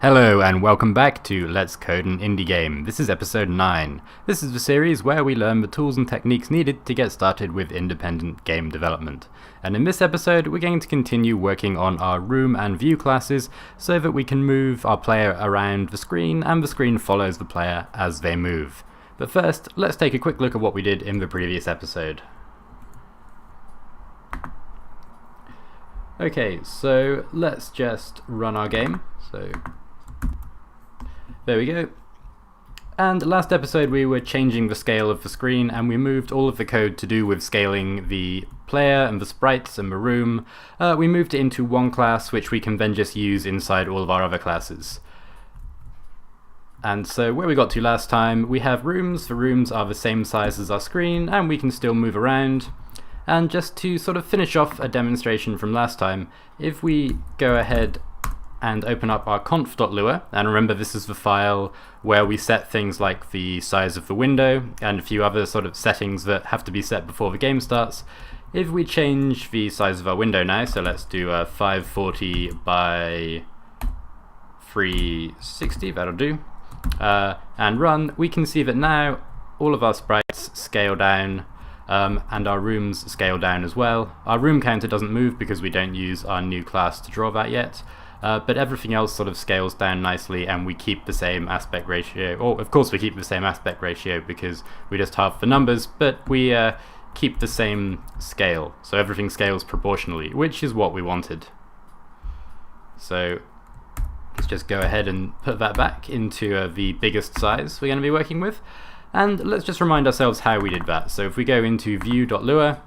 Hello and welcome back to Let's Code an Indie Game. This is episode 9. This is the series where we learn the tools and techniques needed to get started with independent game development. And in this episode we're going to continue working on our room and view classes so that we can move our player around the screen and the screen follows the player as they move. But first, let's take a quick look at what we did in the previous episode. Okay, so let's just run our game. There we go. And last episode we were changing the scale of the screen and we moved all of the code to do with scaling the player and the sprites and the room. We moved it into one class which we can then just use inside all of our other classes. And so where we got to last time, we have rooms. The rooms are the same size as our screen and we can still move around. And just to sort of finish off a demonstration from last time, if we go ahead and open up our conf.lua, and remember this is the file where we set things like the size of the window and a few other sort of settings that have to be set before the game starts. If we change the size of our window now, so let's do a 540 by 360, that'll do, and run, we can see that now all of our sprites scale down and our rooms scale down as well. Our room counter doesn't move because we don't use our new class to draw that yet. But everything else sort of scales down nicely and we keep the same aspect ratio. Or of course we keep the same aspect ratio because we just halve the numbers, but we keep the same scale. So everything scales proportionally, which is what we wanted. So let's just go ahead and put that back into the biggest size we're going to be working with. And let's just remind ourselves how we did that. So if we go into view.lua,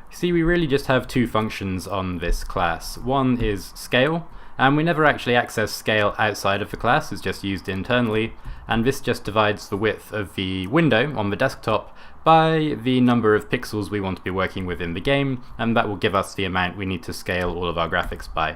see we really just have two functions on this class. One is scale. And we never actually access scale outside of the class, it's just used internally, and this just divides the width of the window on the desktop by the number of pixels we want to be working with in the game, and that will give us the amount we need to scale all of our graphics by.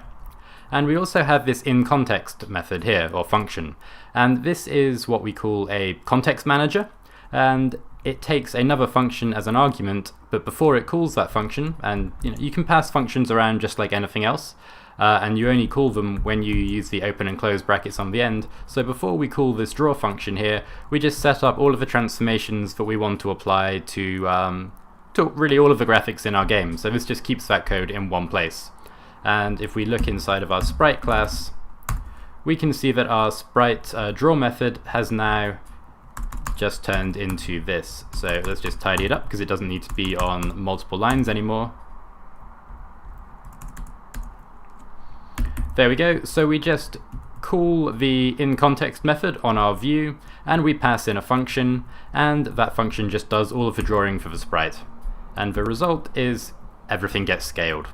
And we also have this in-context method here, or function, and this is what we call a context manager, and it takes another function as an argument, but before it calls that function, and you can pass functions around just like anything else, and you only call them when you use the open and close brackets on the end. So before we call this draw function here, we just set up all of the transformations that we want to apply to really all of the graphics in our game. So this just keeps that code in one place. And if we look inside of our sprite class, we can see that our sprite draw method has now just turned into this. So let's just tidy it up because it doesn't need to be on multiple lines anymore. There we go, so we just call the in-context method on our view and we pass in a function and that function just does all of the drawing for the sprite. And the result is everything gets scaled.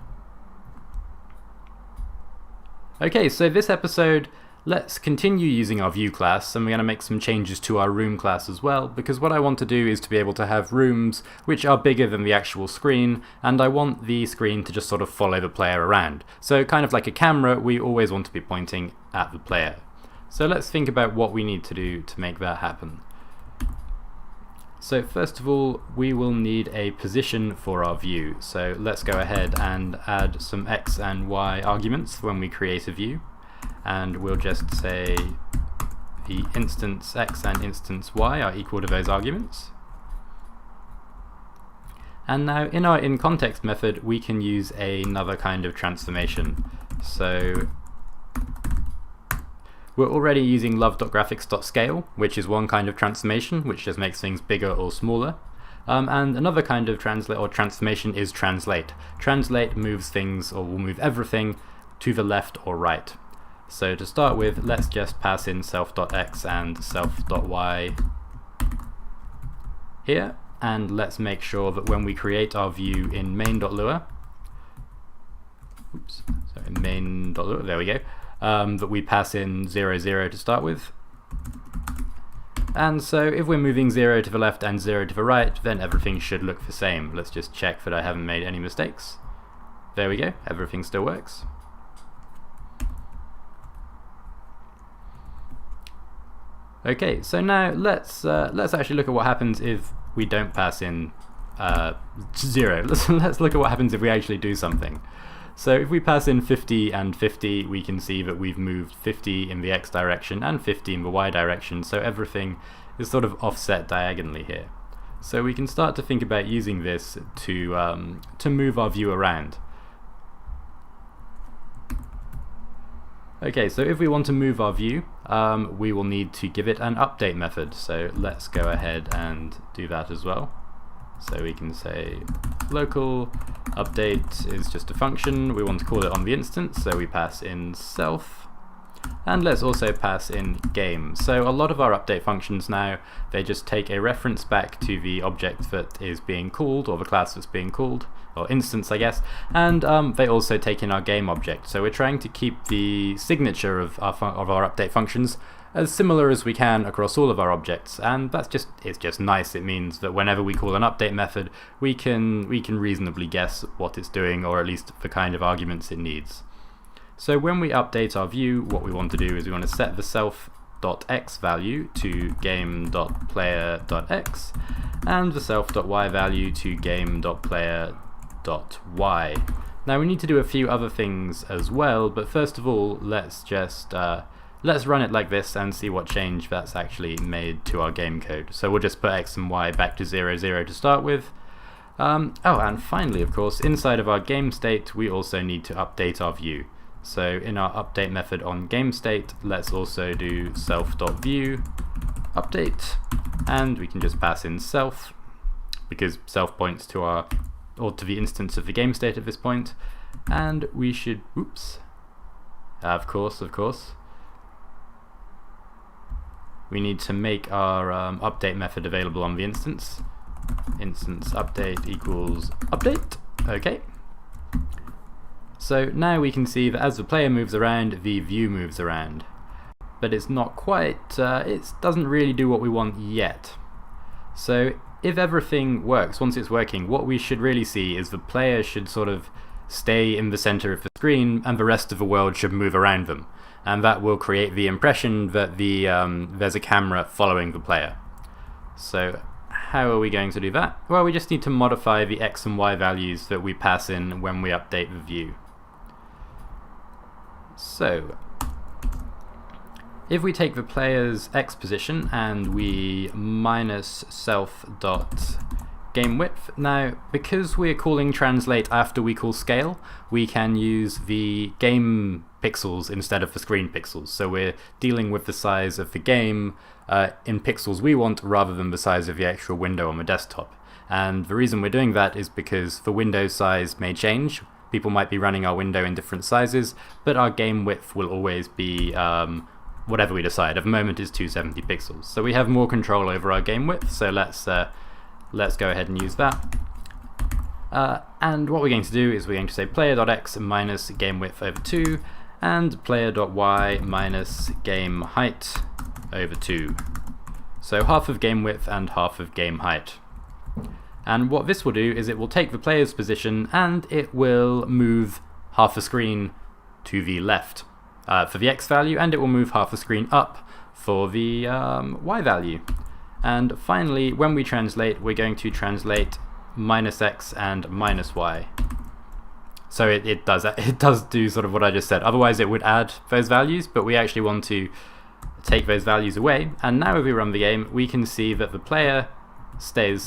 Okay, so this episode, let's continue using our view class and we're going to make some changes to our room class as well, because what I want to do is to be able to have rooms which are bigger than the actual screen, and I want the screen to just sort of follow the player around. So kind of like a camera, we always want to be pointing at the player. So let's think about what we need to do to make that happen. So first of all, we will need a position for our view. So let's go ahead and add some X and Y arguments when we create a view. And we'll just say the instance X and instance Y are equal to those arguments. And now in our in-context method we can use another kind of transformation. So we're already using love.graphics.scale, which is one kind of transformation, which just makes things bigger or smaller. And another kind of transformation is translate. Translate moves things, or will move everything, to the left or right. So to start with, let's just pass in self.x and self.y here, and let's make sure that when we create our view in main.lua, main.lua, there we go, that we pass in 0, 0 to start with. And so if we're moving 0 to the left and 0 to the right, then everything should look the same. Let's just check that I haven't made any mistakes. There we go, everything still works. Okay, so now let's actually look at what happens if we don't pass in 0. Let's look at what happens if we actually do something. So if we pass in 50 and 50, we can see that we've moved 50 in the x direction and 50 in the y direction, so everything is sort of offset diagonally here. So we can start to think about using this to move our view around. Okay, so if we want to move our view, we will need to give it an update method. So let's go ahead and do that as well. So we can say local update is just a function. We want to call it on the instance, so we pass in self. And let's also pass in game. So a lot of our update functions now, they just take a reference back to the object that is being called, or the class that's being called, or instance I guess, and they also take in our game object. So we're trying to keep the signature of our update functions as similar as we can across all of our objects, and it's just nice. It means that whenever we call an update method, we can reasonably guess what it's doing, or at least the kind of arguments it needs. So when we update our view, what we want to do is we want to set the self.x value to game.player.x and the self.y value to game.player.y. Now we need to do a few other things as well, but first of all, let's run it like this and see what change that's actually made to our game code. So we'll just put x and y back to 0, 0 to start with. Oh, and finally, of course, inside of our game state, we also need to update our view. So in our update method on game state, let's also do self.view update, and we can just pass in self, because self points to to the instance of the game state at this point, and we should, of course, we need to make our update method available on the instance. Instance update equals update. Okay. So now we can see that as the player moves around, the view moves around. But it's not quite, it doesn't really do what we want yet. So if everything works, once it's working, what we should really see is the player should sort of stay in the center of the screen and the rest of the world should move around them. And that will create the impression that there's a camera following the player. So how are we going to do that? Well, we just need to modify the x and y values that we pass in when we update the view. So if we take the player's x position and we minus self.gameWidth, now because we're calling translate after we call scale, we can use the game pixels instead of the screen pixels. So we're dealing with the size of the game in pixels we want rather than the size of the actual window on the desktop. And the reason we're doing that is because the window size may change. People might be running our window in different sizes, but our game width will always be whatever we decide. At the moment it's 270 pixels. So we have more control over our game width, so let's go ahead and use that. And what we're going to do is we're going to say player.x minus game width over 2 and player.y minus game height over 2. So half of game width and half of game height. And what this will do is it will take the player's position and it will move half a screen to the left for the x value, and it will move half a screen up for the y value. And finally, when we translate, we're going to translate minus x and minus y. So it does do sort of what I just said. Otherwise it would add those values, but we actually want to take those values away. And now if we run the game, we can see that the player stay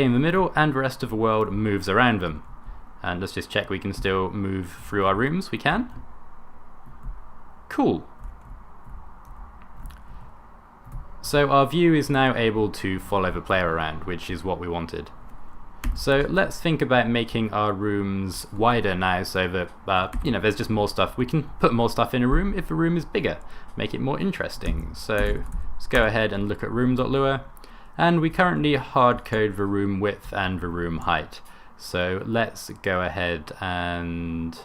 in the middle and the rest of the world moves around them. And let's just check we can still move through our rooms. We can. Cool. So our view is now able to follow the player around, which is what we wanted. So let's think about making our rooms wider now so that there's just more stuff. We can put more stuff in a room if the room is bigger, make it more interesting. So let's go ahead and look at room.lua. And we currently hard code the room width and the room height. So let's go ahead and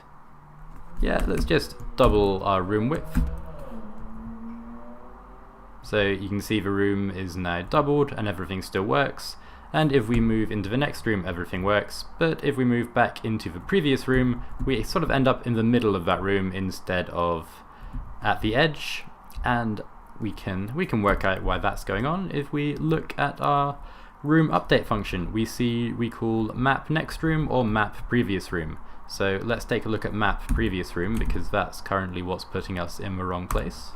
let's just double our room width. So you can see the room is now doubled and everything still works. And if we move into the next room, everything works. But if we move back into the previous room, we sort of end up in the middle of that room instead of at the edge. And we can work out why that's going on. If we look at our room update function, we see we call map next room or map previous room. So let's take a look at map previous room, because that's currently what's putting us in the wrong place.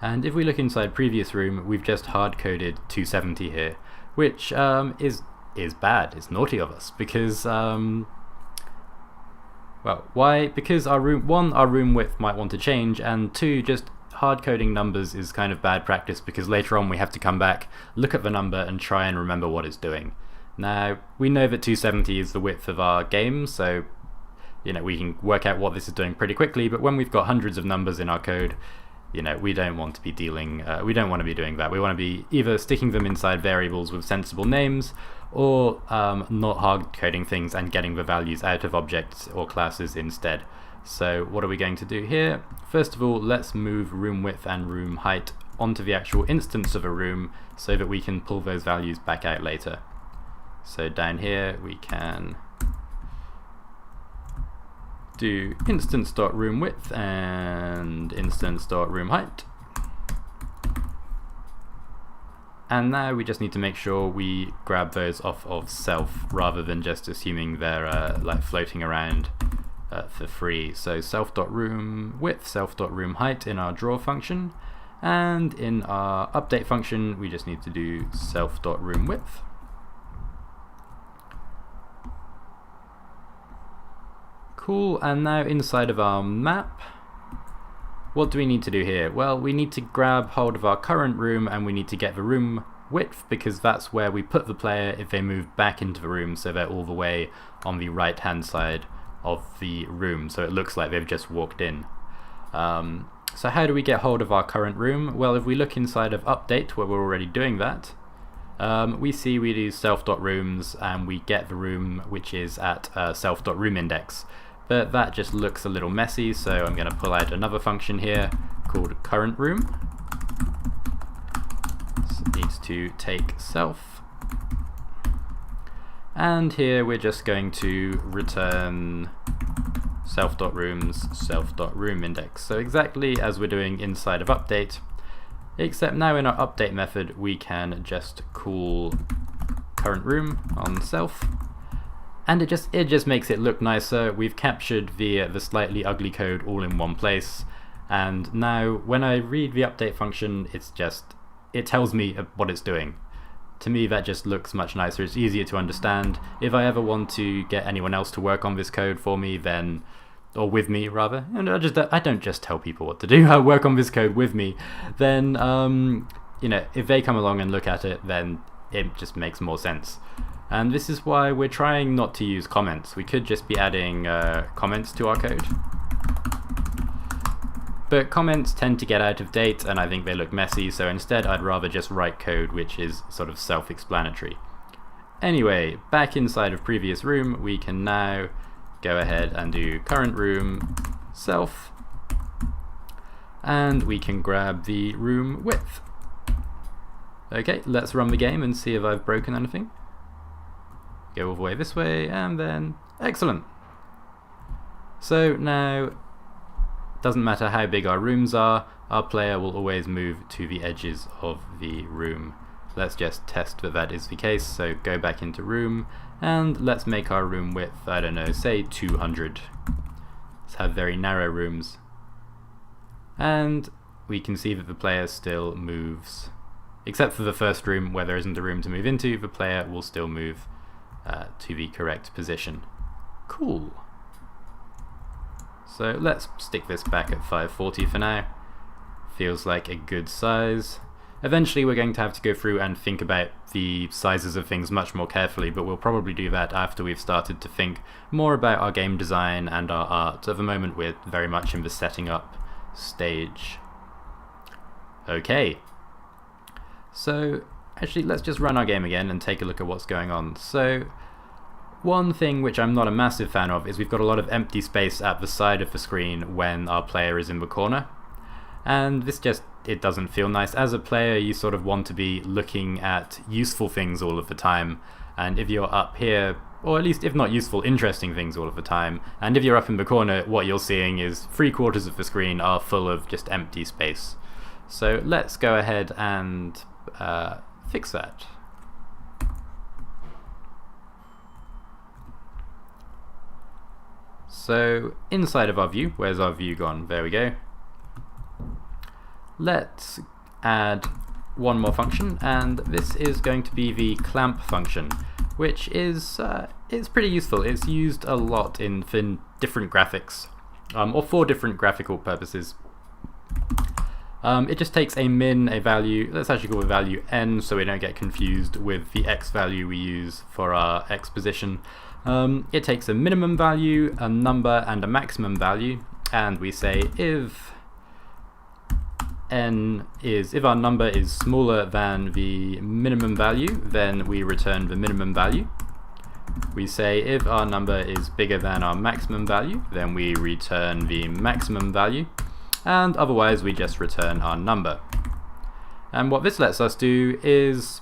And if we look inside previous room, we've just hard-coded 270 here, which is bad. It's naughty of us, because well, why? Because our room width might want to change, and two, just hard-coding numbers is kind of bad practice, because later on we have to come back, look at the number, and try and remember what it's doing. Now, we know that 270 is the width of our game, so we can work out what this is doing pretty quickly, but when we've got hundreds of numbers in our code, we don't want to be doing that. We want to be either sticking them inside variables with sensible names, or not hard coding things and getting the values out of objects or classes instead. So what are we going to do here? First of all, let's move room width and room height onto the actual instance of a room so that we can pull those values back out later. So down here we can do instance.roomWidth and instance.roomHeight. And now we just need to make sure we grab those off of self, rather than just assuming they're like floating around for free. So self.roomWidth, self.roomHeight in our draw function, and in our update function we just need to do self.roomWidth. Cool, and now inside of our map, what do we need to do here? Well, we need to grab hold of our current room and we need to get the room width, because that's where we put the player if they move back into the room, so they're all the way on the right hand side of the room, so it looks like they've just walked in. So how do we get hold of our current room? Well, if we look inside of update, where we're already doing that, we see we do self.rooms and we get the room which is at self.roomIndex. But that just looks a little messy, so I'm going to pull out another function here called current room. So it needs to take self. And here we're just going to return self.rooms, self.roomIndex. So exactly as we're doing inside of update, except now in our update method we can just call current room on self. And it just makes it look nicer. We've captured the slightly ugly code all in one place, and now when I read the update function, it tells me what it's doing. To me that just looks much nicer. It's easier to understand. If I ever want to get anyone else to work on this code for me, then, or with me rather, and I don't just tell people what to do, I work on this code with me, then if they come along and look at it, then it just makes more sense. And this is why we're trying not to use comments. We could just be adding comments to our code. But comments tend to get out of date and I think they look messy, so instead I'd rather just write code which is sort of self-explanatory. Anyway, back inside of previous room, we can now go ahead and do current room self, and we can grab the room width. Okay, let's run the game and see if I've broken anything. Go all the way this way, and then excellent. So now, doesn't matter how big our rooms are, our player will always move to the edges of the room. Let's just test that that is the case. So go back into room and let's make our room width, I don't know, say 200. Let's have very narrow rooms. And we can see that the player still moves. Except for the first room where there isn't a room to move into, the player will still move to the correct position. Cool. So let's stick this back at 540 for now. Feels like a good size. Eventually we're going to have to go through and think about the sizes of things much more carefully, but we'll probably do that after we've started to think more about our game design and our art. At the moment we're very much in the setting up stage. Okay. So actually let's just run our game again and take a look at what's going on. So one thing which I'm not a massive fan of is we've got a lot of empty space at the side of the screen when our player is in the corner. And this just, it doesn't feel nice. As a player you sort of want to be looking at useful things all of the time, and if you're up here, or at least if not useful, interesting things all of the time, and if you're up in the corner, what you're seeing is 3/4 of the screen are full of just empty space. So let's go ahead and fix that. So inside of our view, where's our view gone? There we go. Let's add one more function, and this is going to be the clamp function, which is it's pretty useful. It's used a lot in different graphics, or for different graphical purposes. It just takes a min, a value, let's actually call the value n so we don't get confused with the x value we use for our x position. It takes a minimum value, a number, and a maximum value, and we say if our number is smaller than the minimum value, then we return the minimum value. We say if our number is bigger than our maximum value, then we return the maximum value, and otherwise we just return our number. And what this lets us do is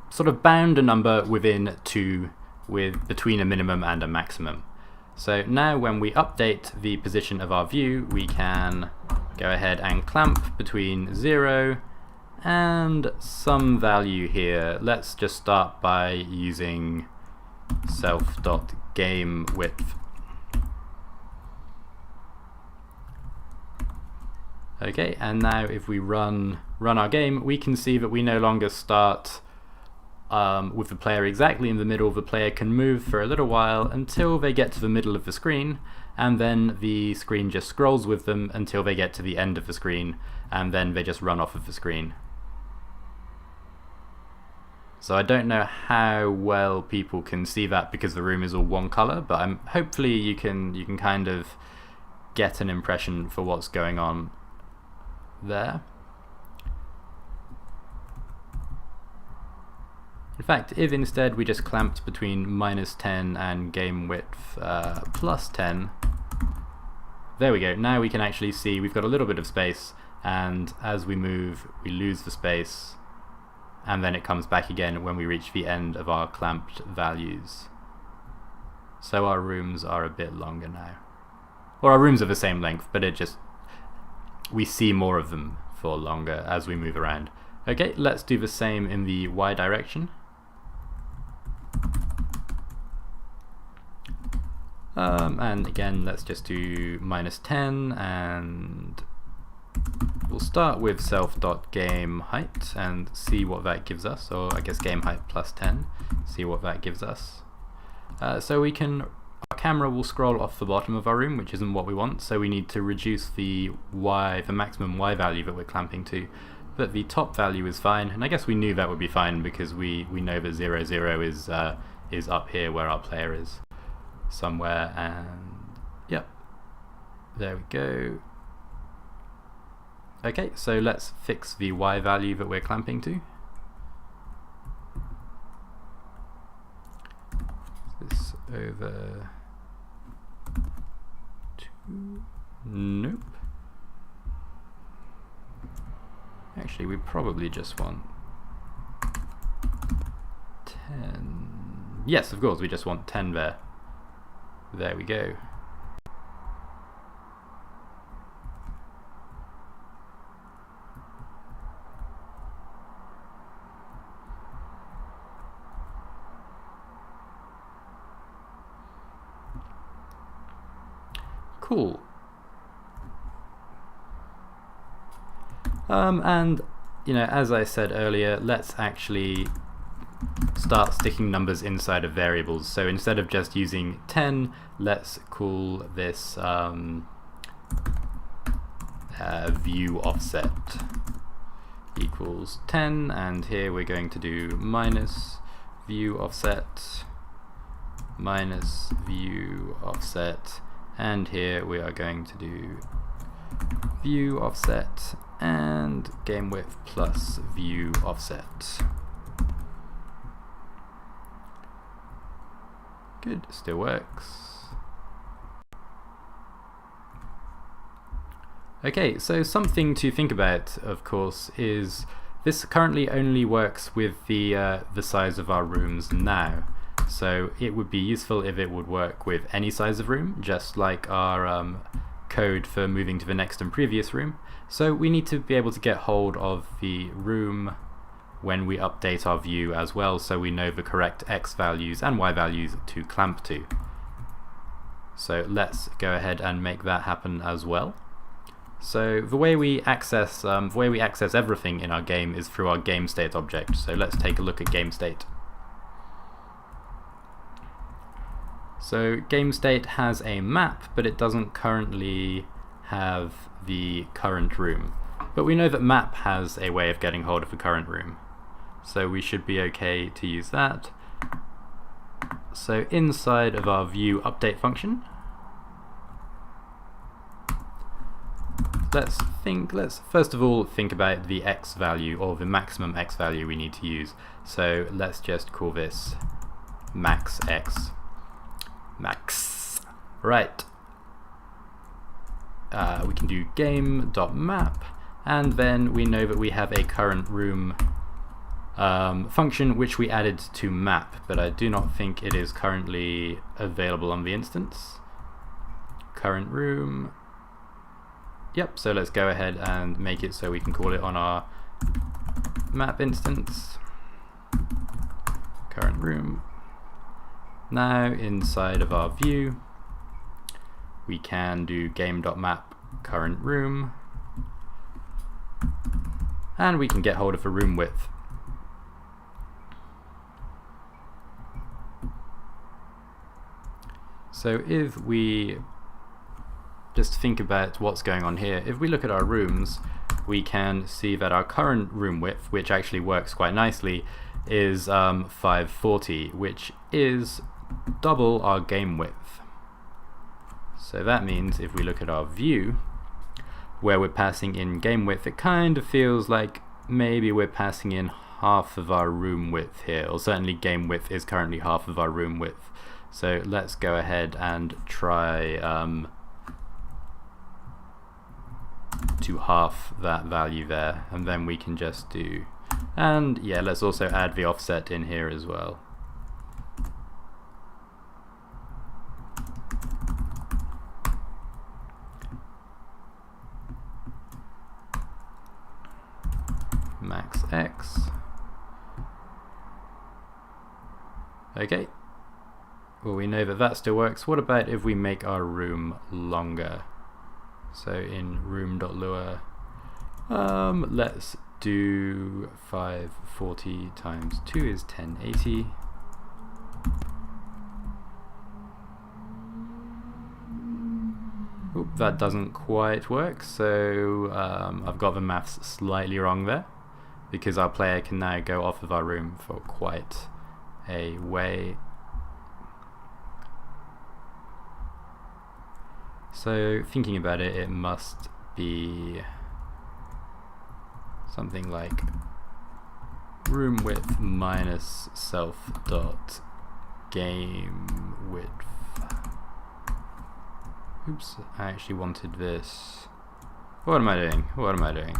sort of bound a number within between a minimum and a maximum. So now when we update the position of our view, we can go ahead and clamp between 0 and some value here. Let's just start by using self.gameWidth. Okay, and now if we run our game, we can see that we no longer start with the player exactly in the middle. The player can move for a little while until they get to the middle of the screen, and then the screen just scrolls with them until they get to the end of the screen, and then they just run off of the screen. So I don't know how well people can see that because the room is all one color, but hopefully you can kind of get an impression for what's going on there. In fact, if instead we just clamped between -10 and game width +10, there we go. Now we can actually see we've got a little bit of space, and as we move we lose the space, and then it comes back again when we reach the end of our clamped values. So our rooms are a bit longer now. Or our rooms are the same length, but we see more of them for longer as we move around. Okay, let's do the same in the Y direction. And again, let's just do -10, and we'll start with self.gameHeight and see what that gives us, or I guess gameHeight +10, see what that gives us. So our camera will scroll off the bottom of our room, which isn't what we want, so we need to reduce the maximum Y value that we're clamping to. But the top value is fine, and I guess we knew that would be fine because we know that 0, 0 is up here where our player is somewhere, and yep, there we go. Okay, so let's fix the Y value that we're clamping to. This over to, nope. Actually, we probably just want 10. Yes, of course, we just want 10 there. There we go. Cool. And as I said earlier, let's actually start sticking numbers inside of variables. So instead of just using 10, let's call this view offset equals 10, and here we're going to do minus view offset minus view offset, and here we are going to do view offset and game width plus view offset. Good, still works. Okay, so something to think about, of course, is this currently only works with the size of our rooms now. So it would be useful if it would work with any size of room, just like our code for moving to the next and previous room. So we need to be able to get hold of the room when we update our view as well, so we know the correct X values and Y values to clamp to. So let's go ahead and make that happen as well. So the way we access everything in our game is through our GameState object. So let's take a look at GameState. So GameState has a map, but it doesn't currently have the current room. But we know that map has a way of getting hold of the current room. So we should be okay to use that. So inside of our view update function, let's first of all think about the x value, or the maximum x value we need to use. So let's just call this max x. Max. Right. We can do game.map, and then we know that we have a current room function which we added to map, but I do not think it is currently available on the instance. Current room. Yep, so let's go ahead and make it so we can call it on our map instance. Current room. Now inside of our view we can do game.map current room, and we can get hold of a room width. So if we just think about what's going on here, if we look at our rooms, we can see that our current room width, which actually works quite nicely, is 540, which is double our game width. So that means if we look at our view, where we're passing in game width, it kind of feels like maybe we're passing in half of our room width here, or certainly game width is currently half of our room width. So let's go ahead and try to half that value there, and then we can just do, and yeah, let's also add the offset in here as well. Max x. Okay. Well, we know that that still works. What about if we make our room longer? So in room.lua, let's do 540 times 2 is 1080. Oop, that doesn't quite work, so I've got the maths slightly wrong there, because our player can now go off of our room for quite a way. So thinking about it, it must be something like room width minus self dot game width. Oops, I actually wanted this. What am I doing? What am I doing?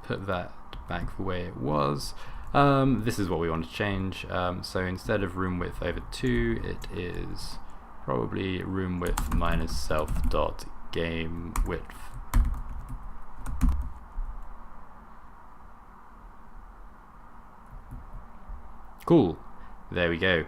Put that back the way it was. This is what we want to change. So instead of room width over 2, it is probably room width minus self dot game width. Cool. There we go.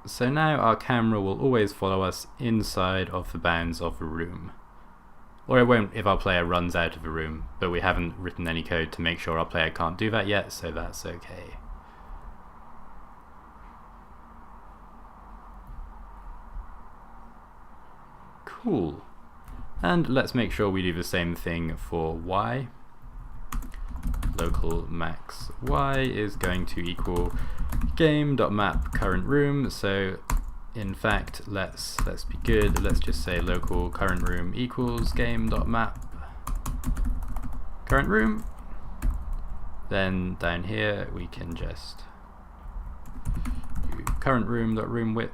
So now our camera will always follow us inside of the bounds of the room. Or it won't if our player runs out of the room, but we haven't written any code to make sure our player can't do that yet, so that's okay. Cool. And let's make sure we do the same thing for y. Local max y is going to equal game.map current room. So in fact, let's be good. Let's just say local current room equals game.map current room. Then down here we can just do current room.room width,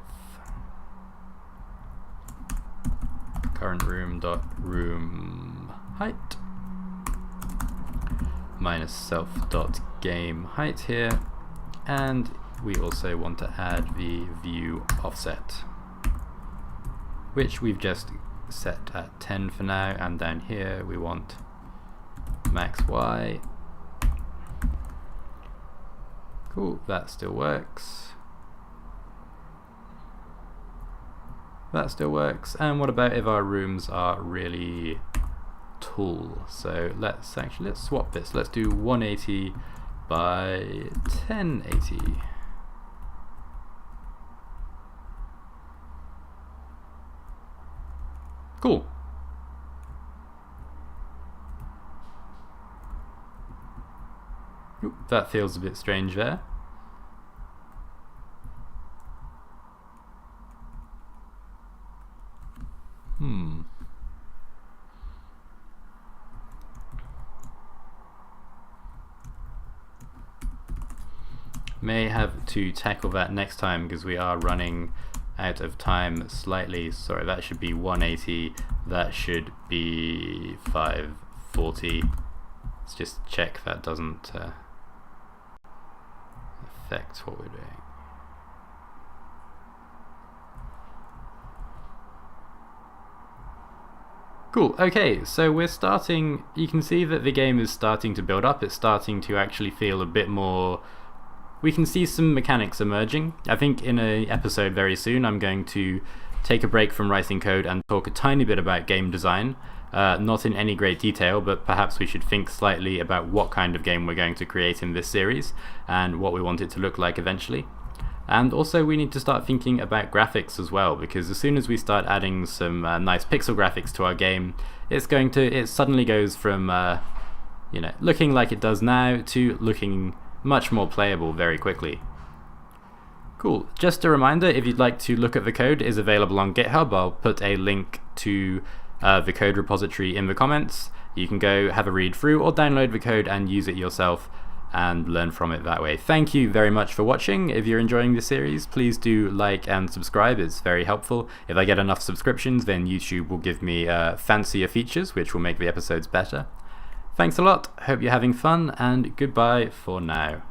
current room.room height minus self.game height here, and we also want to add the view offset, which we've just set at 10 for now, and down here we want max y Cool, that still works. That still works. And what about if our rooms are really tall? So let's swap this. Let's do 180 by 1080. Cool. Ooh, that feels a bit strange there. May have to tackle that next time because we are running out of time slightly. Sorry, that should be 180, that should be 540. Let's just check that doesn't affect what we're doing. Cool, okay, so we're starting, you can see that the game is starting to build up, it's starting to actually feel a bit more, we can see some mechanics emerging. I think in an episode very soon I'm going to take a break from writing code and talk a tiny bit about game design, not in any great detail, but perhaps we should think slightly about what kind of game we're going to create in this series and what we want it to look like eventually. And also we need to start thinking about graphics as well, because as soon as we start adding some nice pixel graphics to our game, it suddenly goes from looking like it does now to looking much more playable very quickly. Cool. Just a reminder, if you'd like to look at the code, it is available on GitHub. I'll put a link to the code repository in the comments. You can go have a read through or download the code and use it yourself and learn from it that way. Thank you very much for watching. If you're enjoying this series, please do like and subscribe, it's very helpful. If I get enough subscriptions, then YouTube will give me fancier features, which will make the episodes better. Thanks a lot, hope you're having fun, and goodbye for now.